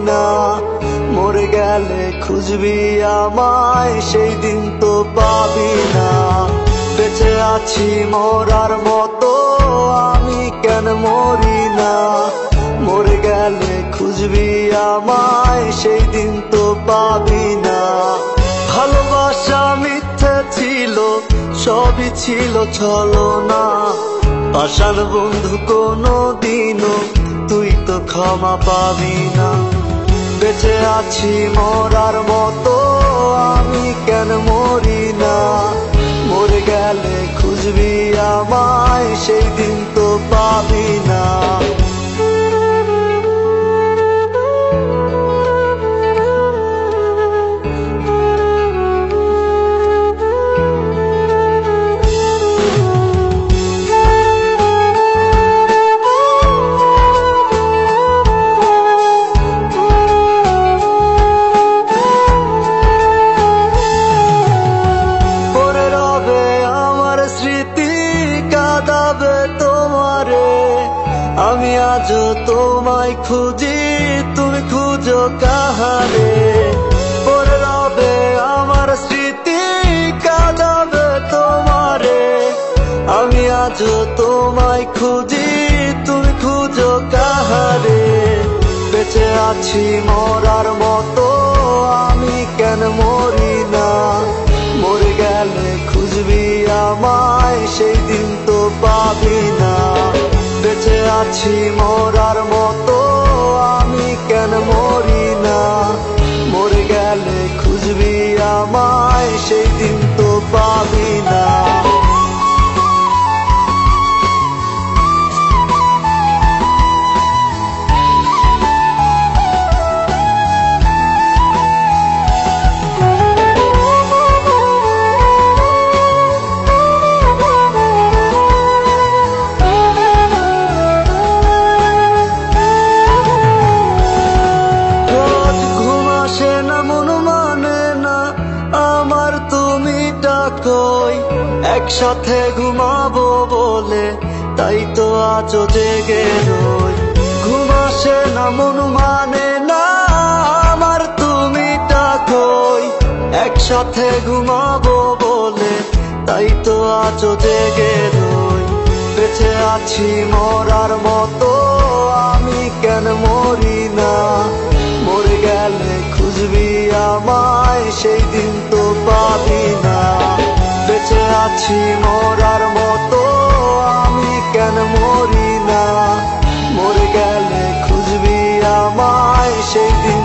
না। মরে গেলে খুঁজবি আমায়, সেই দিন তো পাবি না। বেঁচে আছি মরার মতো, আমি কেন মরি না। মরে গেলে খুঁজবি আমায়, সেই দিন তো পাবি না। ভালোবাসা মিথ্যে ছিল, সবই ছিল ছলনা। পাষাণ বন্ধু কোনো দিনও তুই তো ক্ষমা পাবি না। বেঁচে আছি মরার মতো, আমি কেন মরি না। মরে গেলে খুঁজবি আমায়, সেই দিন তো পাবি না। আমি আজও তোমায় খুঁজি, তুমি খুঁজো কাহারে। পড়ে রবে আমার স্মৃতি, কাঁদাবে তোমারে। আমি আজও তোমায় খুঁজি, তুমি খুঁজো কাহারে। বেঁচে আছি মরার মতো, আমি কেন মরি না। মরে গেলে খুঁজবি আমায়, সেই দিন তো পাবি না। বেঁচে আছি মরার মতো, আমি কেন মরি না। মরে গেলে খুঁজবি আমায়, সেই দিন তো পাবি না। একসাথে ঘুমাবো বলে তাই তো আজও জেগে রই। ঘুম আসে না, মন মানে না আমার, তুমি ডাকোই। একসাথে ঘুমাবো বলে তাই তো আজও জেগে রই। বেঁচে আছি মরার মতো, আমি কেন মরি না। মরে গেলে খুঁজবি আমায়, সেই দিন তো পাবি না। বেঁচে আছি মরার মতো, আমি কেন মরি না। মরে গেলে খুঁজবি আমায়, সেই দিন